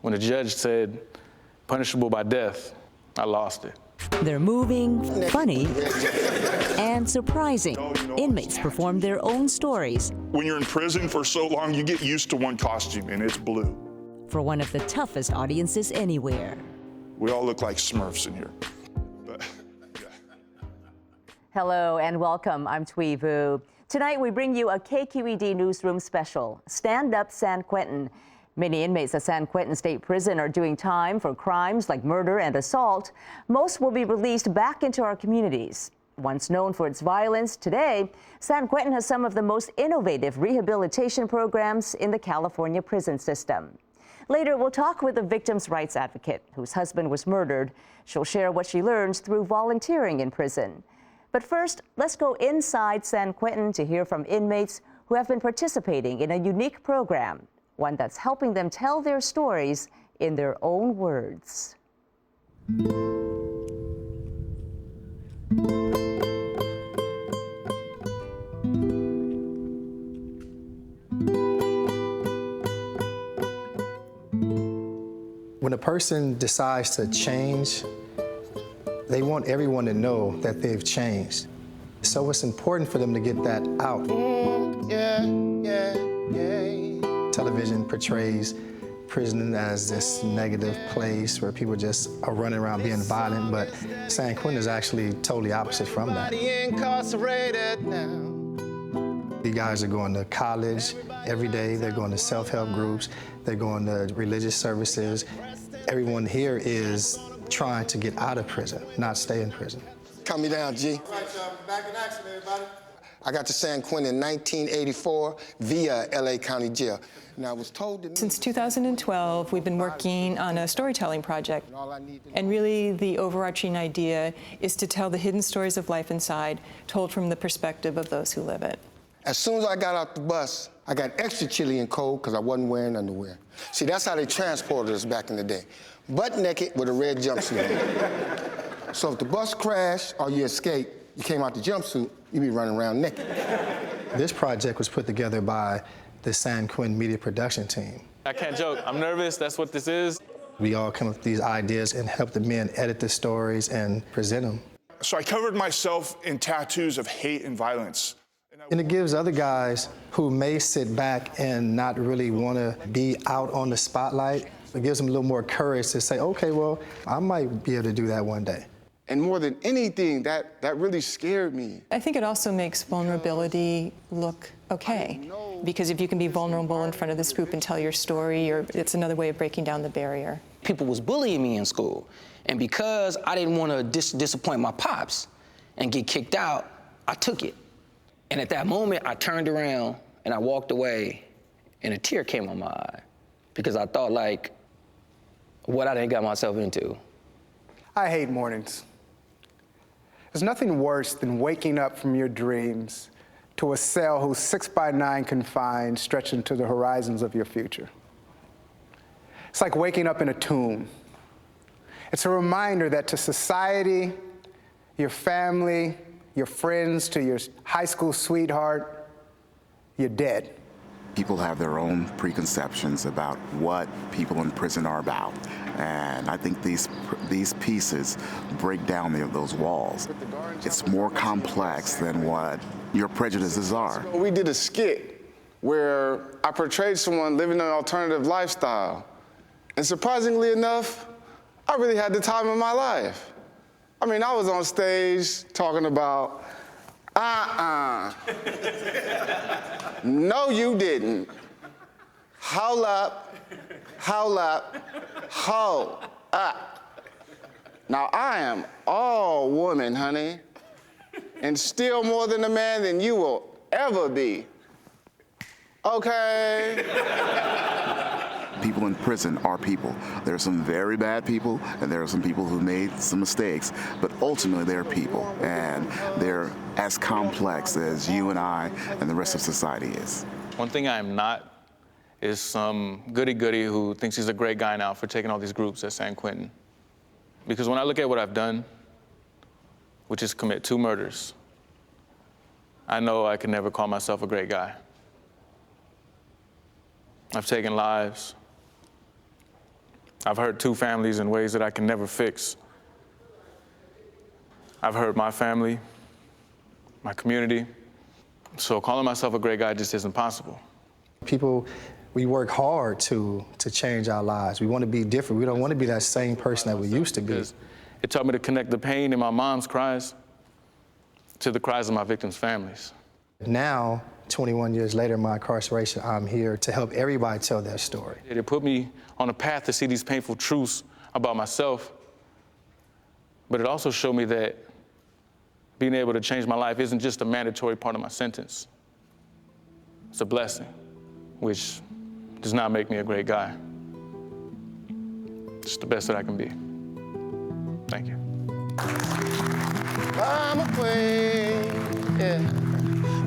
When the judge said punishable by death, I lost it. They're moving, funny, and surprising. Inmates perform their own stories. When you're in prison for so long, you get used to one costume, and it's blue. For one of the toughest audiences anywhere. We all look like Smurfs in here. Hello and welcome. I'm Thuy Vu. Tonight we bring you a KQED Newsroom special, Stand Up San Quentin. Many inmates at San Quentin State Prison are doing time for crimes like murder and assault. Most will be released back into our communities. Once known for its violence, today, San Quentin has some of the most innovative rehabilitation programs in the California prison system. Later, we'll talk with a victim's rights advocate whose husband was murdered. She'll share what she learns through volunteering in prison. But first, let's go inside San Quentin to hear from inmates who have been participating in a unique program, one that's helping them tell their stories in their own words. When a person decides to change, they want everyone to know that they've changed. So it's important for them to get that out. Television portrays prison as this negative place where people just are running around being violent, but San Quentin is actually totally opposite from that. The guys are going to college every day. They're going to self-help groups. They're going to religious services. Everyone here is trying to get out of prison, not stay in prison. Count me down, G. All right, y'all, back in action, everybody. I got to San Quentin in 1984 via LA County Jail. And I was told that since 2012, we've been working on a storytelling project. And really, the overarching idea is to tell the hidden stories of life inside, told from the perspective of those who live it. As soon as I got out the bus, I got extra chilly and cold because I wasn't wearing underwear. See, that's how they transported us back in the day. Butt naked with a red jumpsuit on. So if the bus crashed or you escaped, you came out the jumpsuit, you'd be running around naked. This project was put together by the San Quentin media production team. I can't joke. I'm nervous. That's what this is. We all come up with these ideas and help the men edit the stories and present them. So I covered myself in tattoos of hate and violence. And it gives other guys who may sit back and not really want to be out on the spotlight, it gives them a little more courage to say, okay, well, I might be able to do that one day. And more than anything, that really scared me. I think it also makes vulnerability look okay. Because if you can be vulnerable in front of this group and tell your story, it's another way of breaking down the barrier. People was bullying me in school. And because I didn't want to disappoint my pops and get kicked out, I took it. And at that moment, I turned around and I walked away and a tear came on my eye because I thought, like, what I done got myself into. I hate mornings. There's nothing worse than waking up from your dreams to a cell whose 6x9 confines stretch into the horizons of your future. It's like waking up in a tomb. It's a reminder that to society, your family, your friends, to your high school sweetheart, you're dead. People have their own preconceptions about what people in prison are about. And I think these pieces break down those walls. It's more complex than what your prejudices are. We did a skit where I portrayed someone living an alternative lifestyle. And surprisingly enough, I really had the time of my life. I mean, I was on stage talking about, no, you didn't. Hold up, hold up, hold up. Now, I am all woman, honey, and still more than a man than you will ever be. Okay? People in prison are people. There are some very bad people, and there are some people who made some mistakes, but ultimately they're people, and they're as complex as you and I and the rest of society is. One thing I am not is some goody-goody who thinks he's a great guy now for taking all these groups at San Quentin. Because when I look at what I've done, which is commit 2 murders, I know I can never call myself a great guy. I've taken lives. I've hurt 2 families in ways that I can never fix. I've hurt my family, my community. So calling myself a great guy just isn't possible. People, we work hard to change our lives. We want to be different. We don't want to be that same person that we used to be. It taught me to connect the pain in my mom's cries to the cries of my victims' families. Now, 21 years later, my incarceration, I'm here to help everybody tell their story. It put me on a path to see these painful truths about myself, but it also showed me that being able to change my life isn't just a mandatory part of my sentence. It's a blessing, which does not make me a great guy. It's the best that I can be. Thank you. By my way, yeah.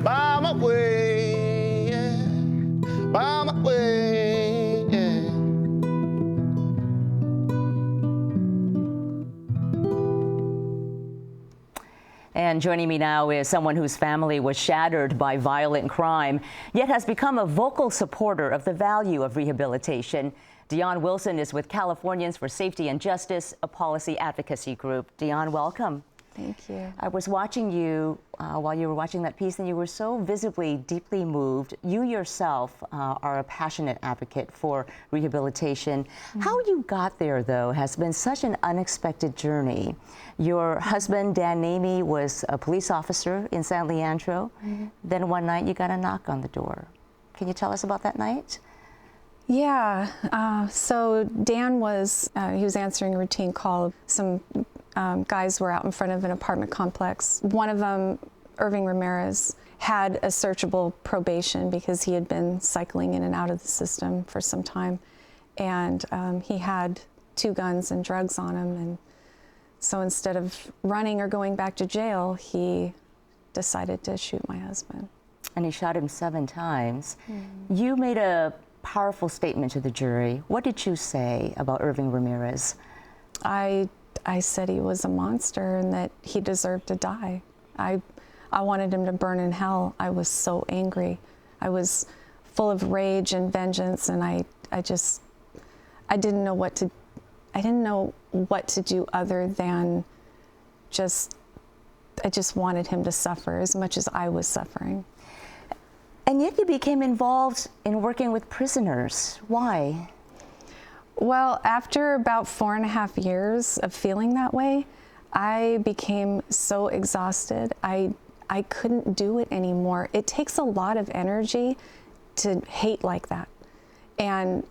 By my way, yeah. By my way, yeah. And joining me now is someone whose family was shattered by violent crime, yet has become a vocal supporter of the value of rehabilitation. Deon Wilson is with Californians for Safety and Justice, a policy advocacy group. Deon, welcome. Thank you. I was watching you while you were watching that piece, and you were so visibly, deeply moved. You yourself are a passionate advocate for rehabilitation. Mm-hmm. How you got there, though, has been such an unexpected journey. Your husband, Dan Namey, was a police officer in San Leandro. Mm-hmm. Then one night you got a knock on the door. Can you tell us about that night? Yeah, so Dan was, he was answering a routine call. Some guys were out in front of an apartment complex. One of them, Irving Ramirez, had a searchable probation because he had been cycling in and out of the system for some time. And he had 2 guns and drugs on him. And so instead of running or going back to jail, he decided to shoot my husband. And he shot him 7 times. Mm. You made a powerful statement to the jury. What did you say about Irving Ramirez? I said he was a monster and that he deserved to die. I wanted him to burn in hell. I was so angry. I was full of rage and vengeance, and I didn't know what to do other than I just wanted him to suffer as much as I was suffering. And yet you became involved in working with prisoners. Why? Well, after about 4.5 years of feeling that way, I became so exhausted. I couldn't do it anymore. It takes a lot of energy to hate like that. And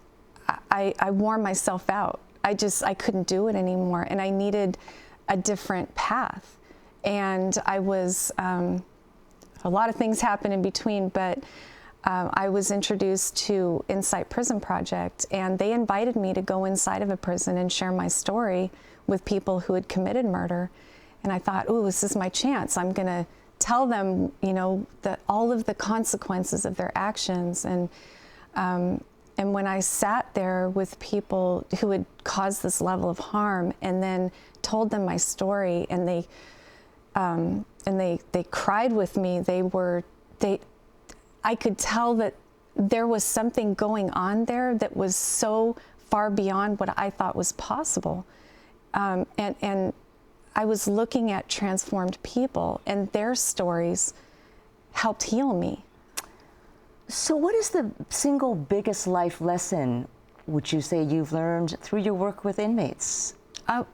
I wore myself out. I couldn't do it anymore. And I needed a different path. And I was, a lot of things happened in between, but I was introduced to Insight Prison Project, and they invited me to go inside of a prison and share my story with people who had committed murder. And I thought, oh, this is my chance. I'm going to tell them, you know, all of the consequences of their actions. And when I sat there with people who had caused this level of harm and then told them my story, and they cried with me, I could tell that there was something going on there that was so far beyond what I thought was possible. And I was looking at transformed people, and their stories helped heal me. So what is the single biggest life lesson, would you say, you've learned through your work with inmates?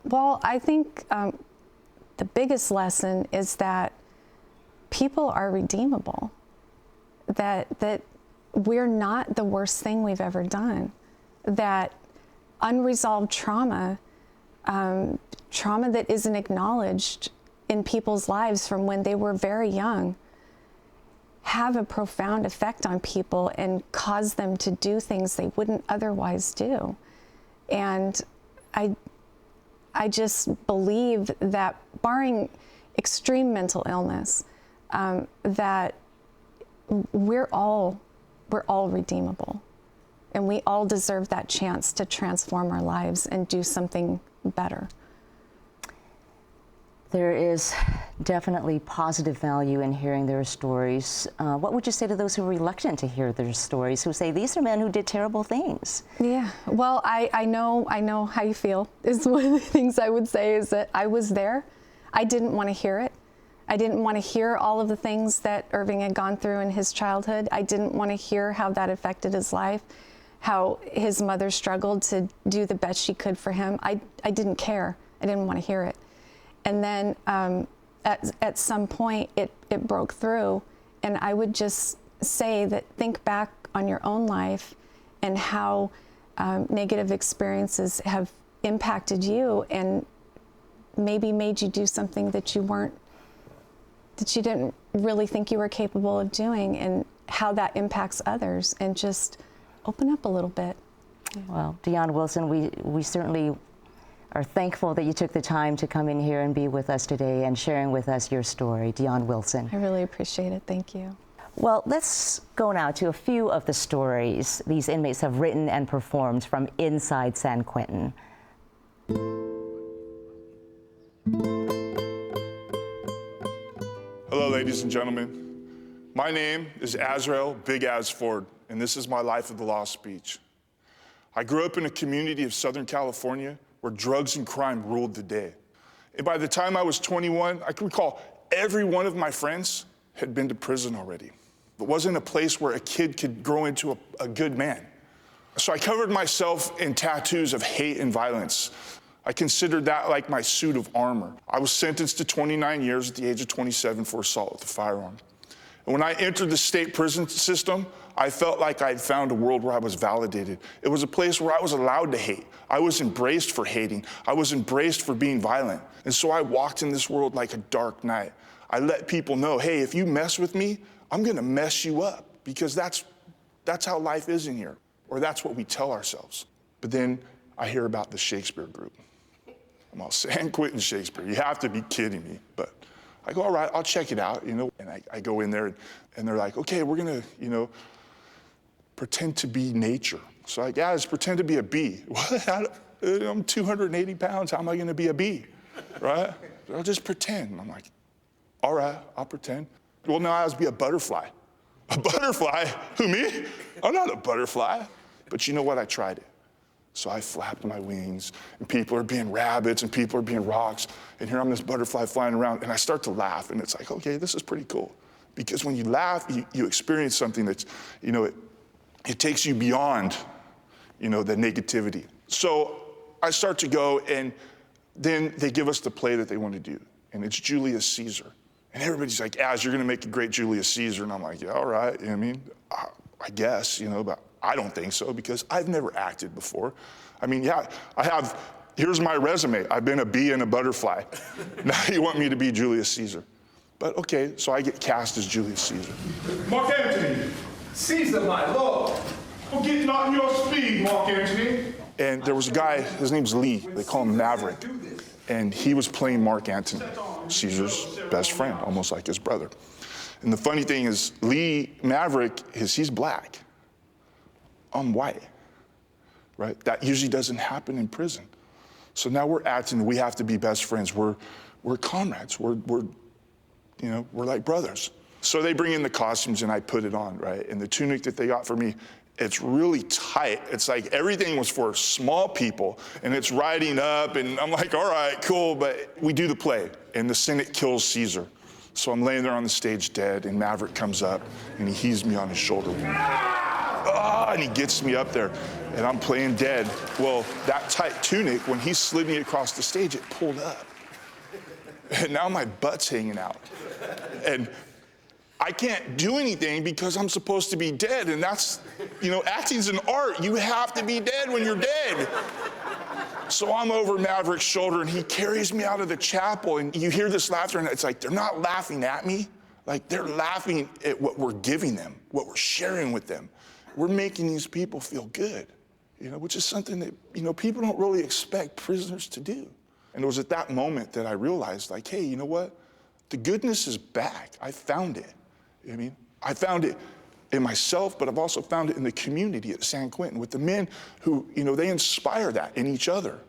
Well, I think the biggest lesson is that people are redeemable. That we're not the worst thing we've ever done. That unresolved trauma, trauma that isn't acknowledged in people's lives from when they were very young, have a profound effect on people and cause them to do things they wouldn't otherwise do. And I just believe that, barring extreme mental illness, that we're all redeemable, and we all deserve that chance to transform our lives and do something better. There is definitely positive value in hearing their stories. What would you say to those who are reluctant to hear their stories, who say these are men who did terrible things? Yeah, well, I know how you feel. Is one of the things I would say is that I was there. I didn't want to hear it. I didn't want to hear all of the things that Irving had gone through in his childhood. I didn't want to hear how that affected his life, how his mother struggled to do the best she could for him. I didn't care. I didn't want to hear it. And then at some point it broke through, and I would just say that think back on your own life and how negative experiences have impacted you and maybe made you do something that you didn't really think you were capable of doing, and how that impacts others, and just open up a little bit. Well, Deon Wilson, we certainly are thankful that you took the time to come in here and be with us today and sharing with us your story. Dionne Wilson. I really appreciate it. Thank you. Well, let's go now to a few of the stories these inmates have written and performed from inside San Quentin. Hello, ladies and gentlemen. My name is Azrael Big Az Ford, and this is my Life of the Law speech. I grew up in a community of Southern California where drugs and crime ruled the day. And by the time I was 21, I can recall every one of my friends had been to prison already. It wasn't a place where a kid could grow into a good man. So I covered myself in tattoos of hate and violence. I considered that like my suit of armor. I was sentenced to 29 years at the age of 27 for assault with a firearm. And when I entered the state prison system, I felt like I'd found a world where I was validated. It was a place where I was allowed to hate. I was embraced for hating. I was embraced for being violent. And so I walked in this world like a dark night. I let people know, hey, if you mess with me, I'm gonna mess you up, because that's how life is in here, or that's what we tell ourselves. But then I hear about the Shakespeare group. I'm all, San Quentin Shakespeare, you have to be kidding me. But I go, all right, I'll check it out, you know. And I go in there and they're like, okay, we're gonna, you know, pretend to be nature. So I guys, pretend to be a bee. What? I'm 280 pounds, how am I gonna be a bee, right? I'll just pretend. I'm like, all right, I'll pretend. Well, now I was be a butterfly. A butterfly? Who, me? I'm not a butterfly. But you know what, I tried it. So I flapped my wings, and people are being rabbits, and people are being rocks, and here I'm this butterfly flying around, and I start to laugh, and it's like, okay, this is pretty cool. Because when you laugh, you experience something that's, you know, it takes you beyond, you know, the negativity. So I start to go, and then they give us the play that they want to do, and it's Julius Caesar. And everybody's like, Az, you're gonna make a great Julius Caesar. And I'm like, yeah, all right, you know what I mean? I guess, you know, but I don't think so, because I've never acted before. I mean, yeah, here's my resume. I've been a bee and a butterfly. Now you want me to be Julius Caesar. But okay, so I get cast as Julius Caesar. Mark Antony, Caesar, my lord. We're getting on your speed, Mark Antony. And there was a guy, his name's Lee. They call him Maverick. And he was playing Mark Antony, Caesar's best friend, almost like his brother. And the funny thing is, Lee Maverick, he's black. I'm white, right? That usually doesn't happen in prison. So now we're acting, we have to be best friends. We're comrades, we're like brothers. So they bring in the costumes and I put it on, right? And the tunic that they got for me, it's really tight. It's like everything was for small people, and it's riding up, and I'm like, all right, cool, but we do the play, and the Senate kills Caesar. So I'm laying there on the stage dead, and Maverick comes up, and he heaves me on his shoulder. And he gets me up there, and I'm playing dead. Well, that tight tunic, when he slid me across the stage, it pulled up. And now my butt's hanging out. And I can't do anything because I'm supposed to be dead, and that's, you know, acting's an art. You have to be dead when you're dead. So I'm over Maverick's shoulder, and he carries me out of the chapel, and you hear this laughter, and it's like, they're not laughing at me. Like, they're laughing at what we're giving them, what we're sharing with them. We're making these people feel good, you know, which is something that, you know, people don't really expect prisoners to do. And it was at that moment that I realized, like, hey, you know what? The goodness is back. I found it. You know what I mean? I found it in myself, but I've also found it in the community at San Quentin with the men who, you know, they inspire that in each other.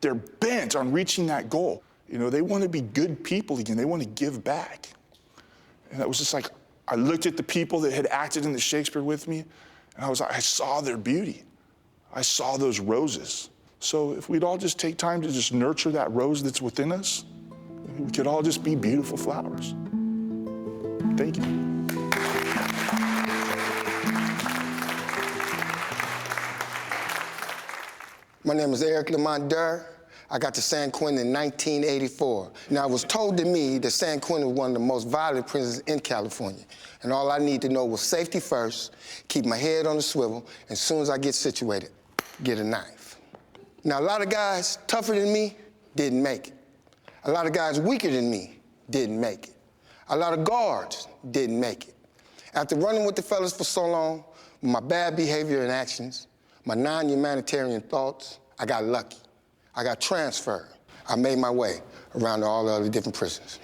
They're bent on reaching that goal. You know, they want to be good people again. They want to give back. And it was just like, I looked at the people that had acted in the Shakespeare with me, and I saw their beauty. I saw those roses. So if we'd all just take time to just nurture that rose that's within us, we could all just be beautiful flowers. Thank you. My name is Eric Lamont Durr. I got to San Quentin in 1984. Now, it was told to me that San Quentin was one of the most violent prisons in California. And all I need to know was safety first, keep my head on the swivel, and as soon as I get situated, get a knife. Now, a lot of guys tougher than me didn't make it. A lot of guys weaker than me didn't make it. A lot of guards didn't make it. After running with the fellas for so long, with my bad behavior and actions, my non-humanitarian thoughts, I got lucky. I got transferred. I made my way around to all the other different prisons.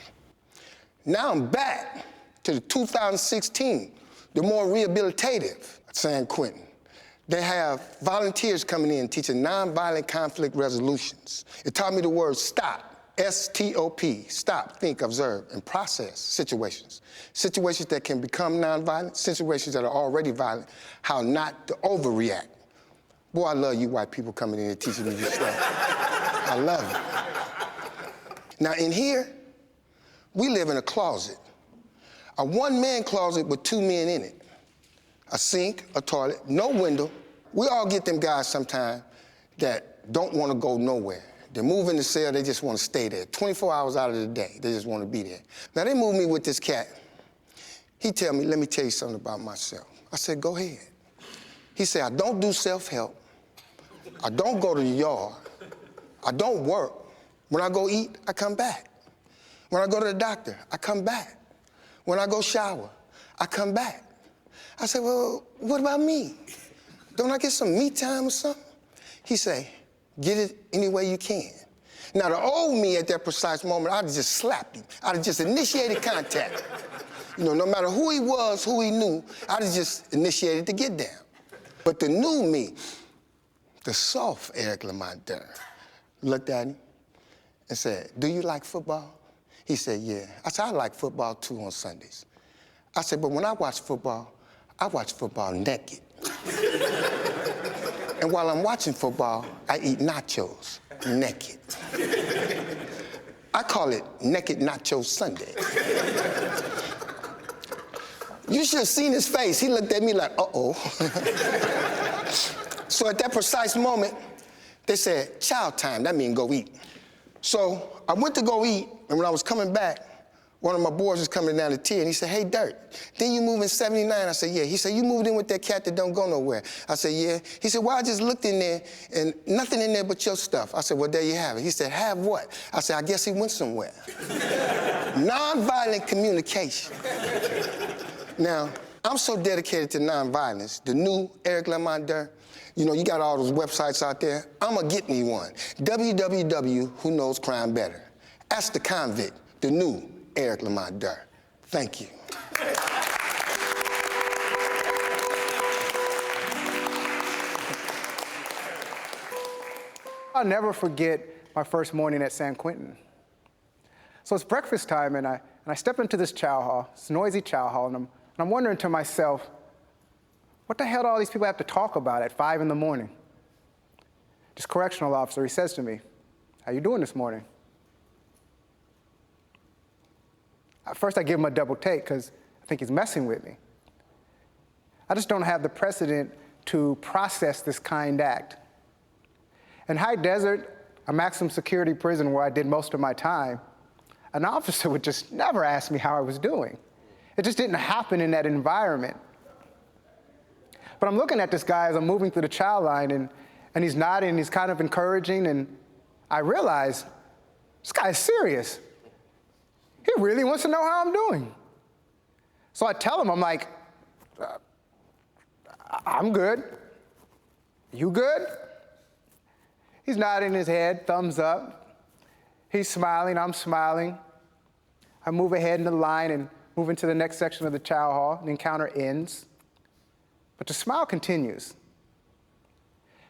Now I'm back to the 2016, the more rehabilitative San Quentin. They have volunteers coming in teaching nonviolent conflict resolutions. It taught me the word stop, S-T-O-P, stop, think, observe, and process situations. Situations that can become nonviolent, situations that are already violent, how not to overreact. Boy, I love you white people coming in and teaching me this stuff. I love it. Now, in here, we live in a closet. A one-man closet with two men in it. A sink, a toilet, no window. We all get them guys sometimes that don't want to go nowhere. They move in the cell, they just want to stay there. 24 hours out of the day, they just want to be there. Now, they moved me with this cat. He tell me, let me tell you something about myself. I said, go ahead. He said, I don't do self-help. I don't go to the yard. I don't work. When I go eat, I come back. When I go to the doctor, I come back. When I go shower, I come back. I said, well, what about me? Don't I get some me time or something? He say, get it any way you can. Now, the old me at that precise moment, I'd have just slapped him. I'd have just initiated contact. You know, no matter who he was, who he knew, I'd have just initiated the get down. But the new me, the soft Eric Lamont Durr, looked at him and said, do you like football? He said, yeah. I said, I like football too on Sundays. I said, but when I watch football naked. And while I'm watching football, I eat nachos naked. I call it Naked Nacho Sunday. You should have seen his face. He looked at me like, uh-oh. So at that precise moment, they said, chow time, that means go eat. So I went to go eat, and when I was coming back, one of my boys was coming down the tier, and he said, hey, Dirt, didn't you move in 79? I said, yeah. He said, you moved in with that cat that don't go nowhere. I said, yeah. He said, well, I just looked in there, and nothing in there but your stuff. I said, well, there you have it. He said, have what? I said, I guess he went somewhere. Nonviolent communication. Now, I'm so dedicated to nonviolence, the new Eric Lamont Durr, you know, you got all those websites out there. I'm gonna get me one. www.who knows crime better. Ask the convict, the new Eric Lamont Durr. Thank you. I'll never forget my first morning at San Quentin. So it's breakfast time, and I step into this chow hall, this noisy chow hall, and I'm wondering to myself, what the hell do all these people have to talk about at 5 in the morning? This correctional officer, he says to me, how you doing this morning? At first, I give him a double take because I think he's messing with me. I just don't have the precedent to process this kind act. In High Desert, a maximum security prison where I did most of my time, an officer would just never ask me how I was doing. It just didn't happen in that environment. But I'm looking at this guy as I'm moving through the chow line, and he's nodding, he's kind of encouraging, and I realize this guy is serious. He really wants to know how I'm doing. So I tell him, I'm like, I'm good. You good? He's nodding his head, thumbs up. He's smiling, I'm smiling. I move ahead in the line and move into the next section of the chow hall. The encounter ends. But the smile continues.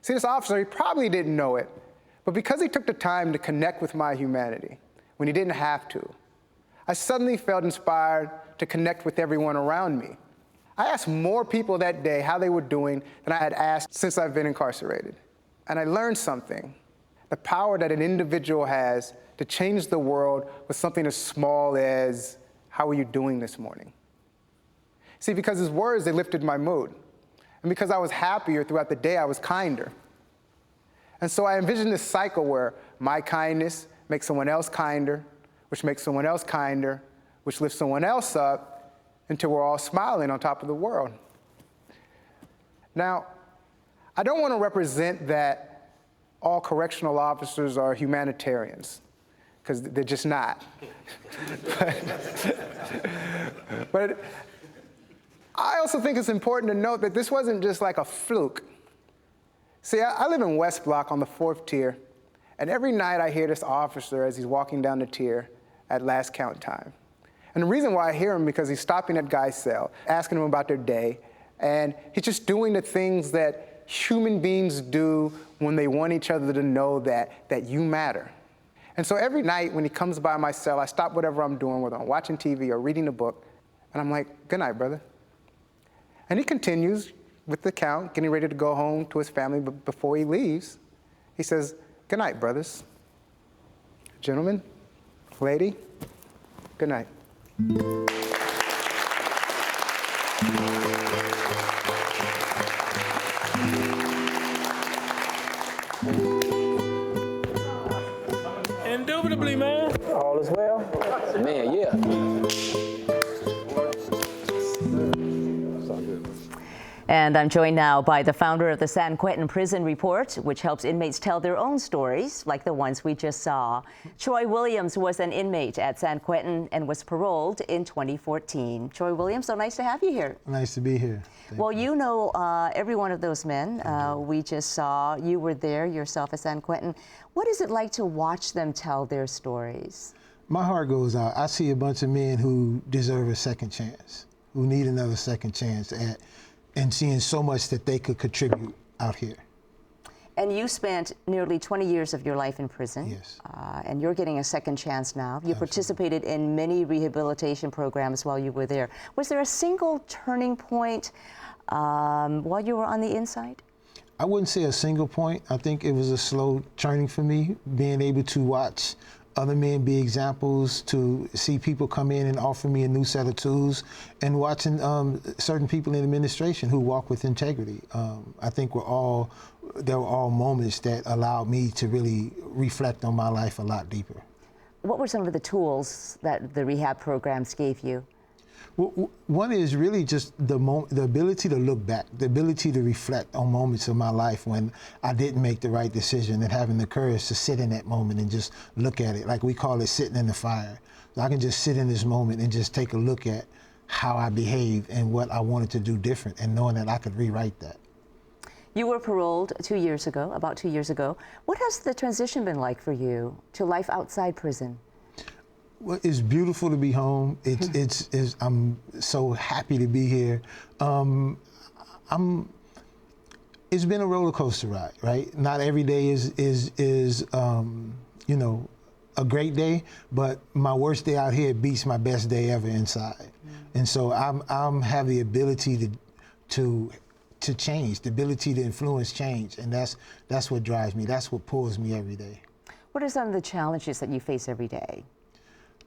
See, this officer, he probably didn't know it, but because he took the time to connect with my humanity, when he didn't have to. I suddenly felt inspired to connect with everyone around me. I asked more people that day how they were doing than I had asked since I've been incarcerated. And I learned something, the power that an individual has to change the world with something as small as, how are you doing this morning? See, because his words, they lifted my mood. And because I was happier throughout the day, I was kinder. And so I envisioned this cycle where my kindness makes someone else kinder, which makes someone else kinder, which lifts someone else up until we're all smiling on top of the world. Now, I don't want to represent that all correctional officers are humanitarians, because they're just not. But I also think it's important to note that this wasn't just like a fluke. See, I live in West Block on the 4th tier, and every night I hear this officer as he's walking down the tier at last count time. And the reason why I hear him because he's stopping at guys' cell, asking them about their day, and he's just doing the things that human beings do when they want each other to know that you matter. And so every night when he comes by my cell, I stop whatever I'm doing, whether I'm watching TV or reading a book, and I'm like, good night, brother. And he continues with the count, getting ready to go home to his family, but before he leaves, he says, good night, brothers. Gentlemen, lady, good night. Indubitably, man. All is well. Man, yeah. And I'm joined now by the founder of the San Quentin Prison Report, which helps inmates tell their own stories, like the ones we just saw. Troy Williams was an inmate at San Quentin and was paroled in 2014. Troy Williams, so nice to have you here. Nice to be here. Well, you know every one of those men we just saw. You were there yourself at San Quentin. What is it like to watch them tell their stories? My heart goes out. I see a bunch of men who deserve a second chance, who need another second chance and seeing so much that they could contribute out here. And you spent nearly 20 years of your life in prison. Yes. And you're getting a second chance now. You Absolutely. Participated in many rehabilitation programs while you were there. Was there a single turning point while you were on the inside? I wouldn't say a single point. I think it was a slow turning for me, being able to watch other men be examples, to see people come in and offer me a new set of tools, and watching certain people in administration who walk with integrity. I think there were all moments that allowed me to really reflect on my life a lot deeper. What were some of the tools that the rehab programs gave you? Well, one is really just the ability to look back, the ability to reflect on moments of my life when I didn't make the right decision, and having the courage to sit in that moment and just look at it. Like we call it sitting in the fire. So I can just sit in this moment and just take a look at how I behaved and what I wanted to do different, and knowing that I could rewrite that. You were paroled about 2 years ago. What has the transition been like for you to life outside prison? Well, it's beautiful to be home. I'm so happy to be here. It's been a roller coaster ride, right? Not every day is you know, a great day, but my worst day out here beats my best day ever inside. And so I'm have the ability to change, the ability to influence change, and that's what drives me. That's what pulls me every day. What are some of the challenges that you face every day?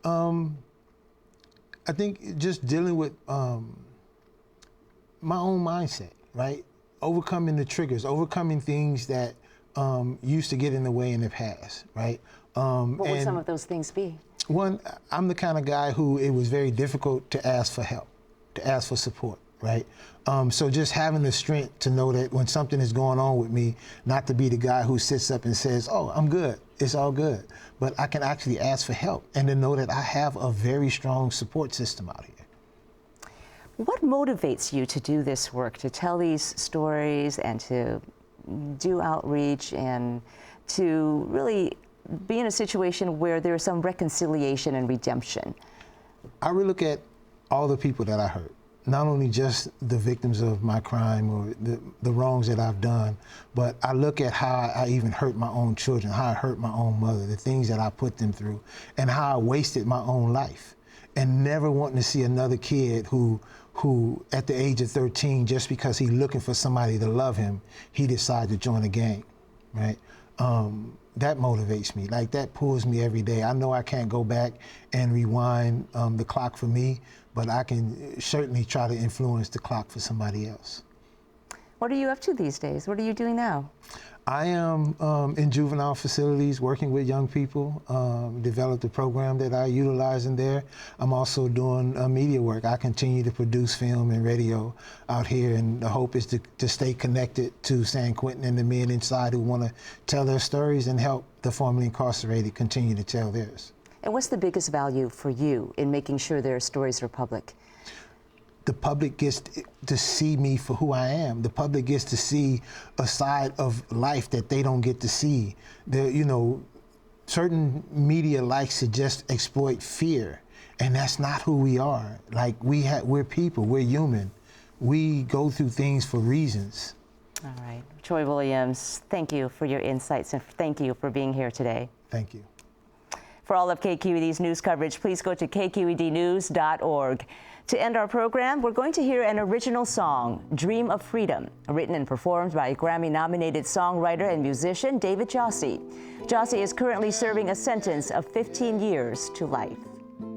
I think just dealing with my own mindset, right? Overcoming the triggers, overcoming things that used to get in the way in the past, right? What would some of those things be? One, I'm the kind of guy who it was very difficult to ask for help, to ask for support, right? So just having the strength to know that when something is going on with me, not to be the guy who sits up and says, oh, I'm good, it's all good. But I can actually ask for help, and to know that I have a very strong support system out here. What motivates you to do this work, to tell these stories and to do outreach and to really be in a situation where there's some reconciliation and redemption? I really look at all the people that I hurt, not only just the victims of my crime or the wrongs that I've done, but I look at how I even hurt my own children, how I hurt my own mother, the things that I put them through, and how I wasted my own life, and never wanting to see another kid who at the age of 13, just because he's looking for somebody to love him, he decided to join a gang, right? That motivates me. Like, that pulls me every day. I know I can't go back and rewind the clock for me, but I can certainly try to influence the clock for somebody else. What are you up to these days? What are you doing now? I am in juvenile facilities working with young people, developed a program that I utilize in there. I'm also doing media work. I continue to produce film and radio out here, and the hope is to stay connected to San Quentin and the men inside who want to tell their stories and help the formerly incarcerated continue to tell theirs. And what's the biggest value for you in making sure their stories are public? The public gets to see me for who I am. The public gets to see a side of life that they don't get to see. Certain media likes to just exploit fear, and that's not who we are. Like, we're people, we're human. We go through things for reasons. All right. Troy Williams, thank you for your insights, and thank you for being here today. Thank you. For all of KQED's news coverage, please go to kqednews.org. To end our program, we're going to hear an original song, Dream of Freedom, written and performed by Grammy-nominated songwriter and musician David Jossi. Jossi is currently serving a sentence of 15 years to life.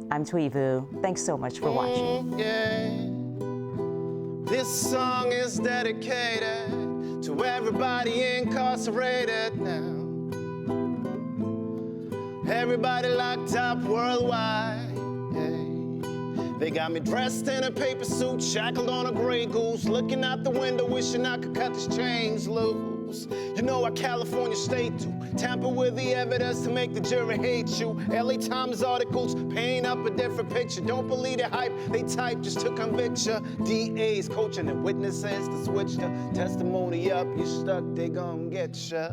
I'm Thuy Vu. Thanks so much for watching. This song is dedicated to everybody incarcerated now. Everybody locked up worldwide, yeah. They got me dressed in a paper suit, shackled on a gray goose, looking out the window, wishing I could cut these chains loose. You know what California State do? Tamper with the evidence to make the jury hate you. LA Times articles paint up a different picture. Don't believe the hype they type just to convict you. DA's coaching the witnesses to switch the testimony up. You stuck, they gon' get ya.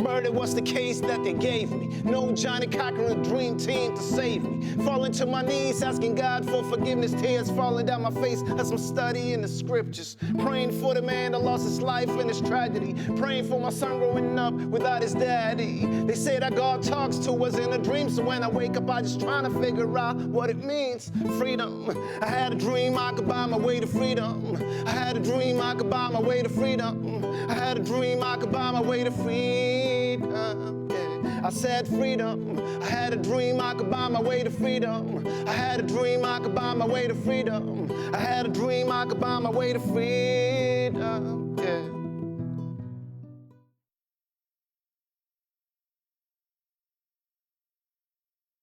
Murder was the case that they gave me. No Johnny Cochran, a dream team to save me. Falling to my knees, asking God for forgiveness. Tears falling down my face as I'm studying the scriptures. Praying for the man that lost his life in this tragedy. Praying for my son growing up without his daddy. They say that God talks to us in a dream, so when I wake up, I just trying to figure out what it means. Freedom. I had a dream I could buy my way to freedom. I had a dream I could buy my way to freedom. I had a dream I could buy my way to freedom. Yeah. I said freedom. I had a dream I could buy my way to freedom. I had a dream I could buy my way to freedom. I had a dream I could buy my way to freedom. Yeah.